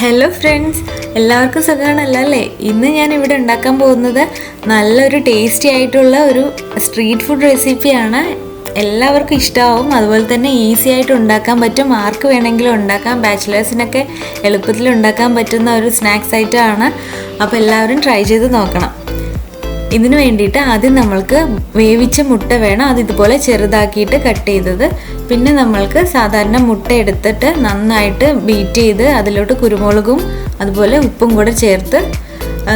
Hello friends, എല്ലാവർക്കും സുഖമാണല്ലോ അല്ലേ? ഇന്ന് ഞാൻ ഇവിടെ ഉണ്ടാക്കാൻ പോകുന്നത് നല്ലൊരു ടേസ്റ്റി ആയിട്ടുള്ള ഒരു സ്ട്രീറ്റ് ഫുഡ് റെസിപ്പിയാണ്. എല്ലാവർക്കും ഇഷ്ടമാവും. അതുപോലെ തന്നെ ഈസി ആയിട്ട് ഉണ്ടാക്കാൻ പറ്റും. ആർക്ക് വേണമെങ്കിലും ഉണ്ടാക്കാം. ബാച്ചിലേഴ്സിനൊക്കെ എളുപ്പത്തിൽ ഉണ്ടാക്കാൻ പറ്റുന്ന ഒരു സ്നാക്സ് ഐറ്റമാണ്. അപ്പോൾ എല്ലാവരും ട്രൈ ചെയ്ത് നോക്കണം. ഇതിനു വേണ്ടിയിട്ട് ആദ്യം നമ്മൾക്ക് വേവിച്ച മുട്ട വേണം. അത് ഇതുപോലെ ചെറുതാക്കിയിട്ട് കട്ട് ചെയ്തത്. പിന്നെ നമ്മൾക്ക് സാധാരണ മുട്ട എടുത്തിട്ട് നന്നായിട്ട് ബീറ്റ് ചെയ്ത് അതിലോട്ട് കുരുമുളകും അതുപോലെ ഉപ്പും കൂടെ ചേർത്ത്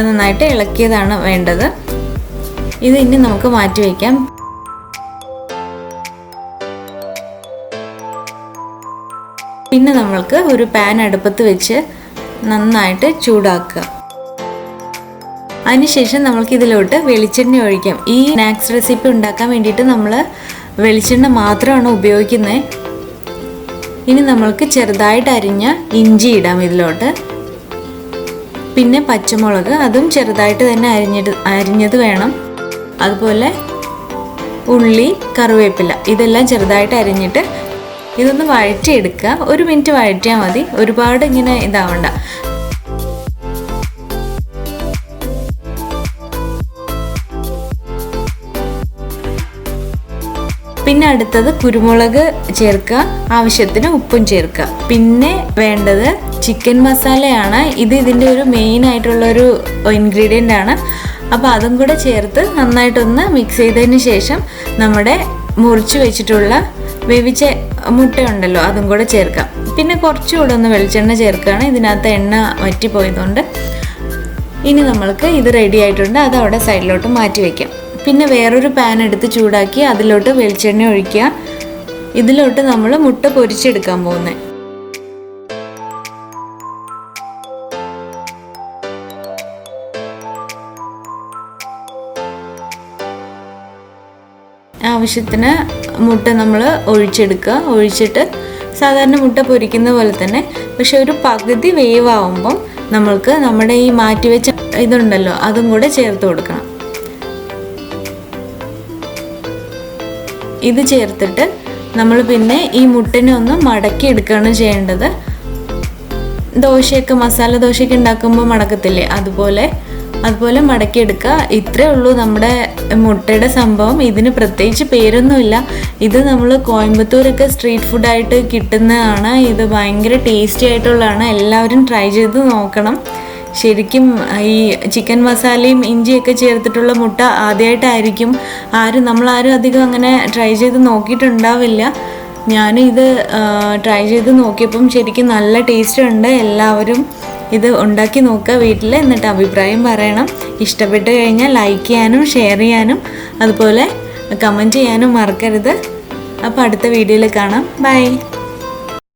നന്നായിട്ട് ഇളക്കിയതാണ് വേണ്ടത്. ഇത് ഇനി നമുക്ക് മാറ്റി വയ്ക്കാം. പിന്നെ നമ്മൾക്ക് ഒരു പാൻ അടുപ്പത്ത് വെച്ച് നന്നായിട്ട് ചൂടാക്കുക. അതിനുശേഷം നമ്മൾക്ക് ഇതിലോട്ട് വെളിച്ചെണ്ണ ഒഴിക്കാം. ഈ സ്നാക്സ് റെസിപ്പി ഉണ്ടാക്കാൻ വേണ്ടിയിട്ട് നമ്മൾ വെളിച്ചെണ്ണ മാത്രമാണ് ഉപയോഗിക്കുന്നത്. ഇനി നമ്മൾക്ക് ചെറുതായിട്ട് അരിഞ്ഞ ഇഞ്ചി ഇടാം ഇതിലോട്ട്. പിന്നെ പച്ചമുളക്, അതും ചെറുതായിട്ട് തന്നെ അരിഞ്ഞത് വേണം. അതുപോലെ ഉള്ളി, കറിവേപ്പില, ഇതെല്ലാം ചെറുതായിട്ട് അരിഞ്ഞിട്ട് ഇതൊന്ന് വഴറ്റിയെടുക്കുക. 1 മിനിറ്റ് വഴറ്റിയാൽ മതി. ഒരുപാട് ഇങ്ങനെ ഇതാവണ്ട. പിന്നെ അടുത്തത് കുരുമുളക് ചേർക്കുക, ആവശ്യത്തിന് ഉപ്പും ചേർക്കുക. പിന്നെ വേണ്ടത് ചിക്കൻ മസാലയാണ്. ഇത് ഇതിൻ്റെ ഒരു മെയിൻ ആയിട്ടുള്ളൊരു ഇൻഗ്രീഡിയൻ്റ് ആണ്. അപ്പോൾ അതും കൂടെ ചേർത്ത് നന്നായിട്ടൊന്ന് മിക്സ് ചെയ്തതിന് ശേഷം നമ്മുടെ മുറിച്ച് വെച്ചിട്ടുള്ള വേവിച്ച മുട്ട ഉണ്ടല്ലോ അതും കൂടെ ചേർക്കാം. പിന്നെ കുറച്ചുകൂടെ ഒന്ന് വെളിച്ചെണ്ണ ചേർക്കുകയാണ്. ഇതിനകത്ത് എണ്ണ വറ്റിപ്പോയതുകൊണ്ട്. ഇനി നമ്മൾക്ക് ഇത് റെഡി ആയിട്ടുണ്ട്. അത് അവിടെ സൈഡിലോട്ട് മാറ്റി വയ്ക്കാം. പിന്നെ വേറൊരു പാൻ എടുത്ത് ചൂടാക്കി അതിലോട്ട് വെളിച്ചെണ്ണ ഒഴിക്കുക. ഇതിലോട്ട് നമ്മൾ മുട്ട പൊരിച്ചെടുക്കാൻ പോകുന്നത്. ആവശ്യത്തിന് മുട്ട നമ്മൾ ഒഴിച്ചെടുക്കുക. ഒഴിച്ചിട്ട് സാധാരണ മുട്ട പൊരിക്കുന്ന പോലെ തന്നെ, പക്ഷെ ഒരു പകുതി വേവാകുമ്പം നമ്മൾക്ക് നമ്മുടെ ഈ മാറ്റി വെച്ച ഇതുണ്ടല്ലോ അതും കൂടെ ചേർത്ത് കൊടുക്കണം. ഇത് ചേർത്തിട്ട് നമ്മൾ പിന്നെ ഈ മുട്ടനെ ഒന്ന് മടക്കി എടുക്കുകയാണ് ചെയ്യേണ്ടത്. ദോശയൊക്കെ, മസാല ദോശയൊക്കെ ഉണ്ടാക്കുമ്പോൾ മടക്കത്തില്ലേ, അതുപോലെ മടക്കിയെടുക്കുക. ഇത്രയേ ഉള്ളൂ നമ്മുടെ മുട്ടയുടെ സംഭവം. ഇതിന് പ്രത്യേകിച്ച് പേരൊന്നുമില്ല. ഇത് നമ്മൾ കോയമ്പത്തൂരൊക്കെ സ്ട്രീറ്റ് ഫുഡായിട്ട് കിട്ടുന്നതാണ്. ഇത് ഭയങ്കര ടേസ്റ്റി ആയിട്ടുള്ളതാണ്. എല്ലാവരും ട്രൈ ചെയ്ത് നോക്കണം. ശരിക്കും ഈ ചിക്കൻ മസാലയും ഇഞ്ചിയൊക്കെ ചേർത്തിട്ടുള്ള മുട്ട ആദ്യമായിട്ടായിരിക്കും നമ്മളാരും അധികം അങ്ങനെ ട്രൈ ചെയ്ത് നോക്കിയിട്ടുണ്ടാവില്ല. ഞാനിത് ട്രൈ ചെയ്ത് നോക്കിയപ്പം ശരിക്കും നല്ല ടേസ്റ്റ് ഉണ്ട്. എല്ലാവരും ഇത് ഉണ്ടാക്കി നോക്കുക വീട്ടിൽ. എന്നിട്ട് അഭിപ്രായം പറയണം. ഇഷ്ടപ്പെട്ട് കഴിഞ്ഞാൽ ലൈക്ക് ചെയ്യാനും ഷെയർ ചെയ്യാനും അതുപോലെ കമൻറ്റ് ചെയ്യാനും മറക്കരുത്. അപ്പോൾ അടുത്ത വീഡിയോയിൽ കാണാം. ബൈ.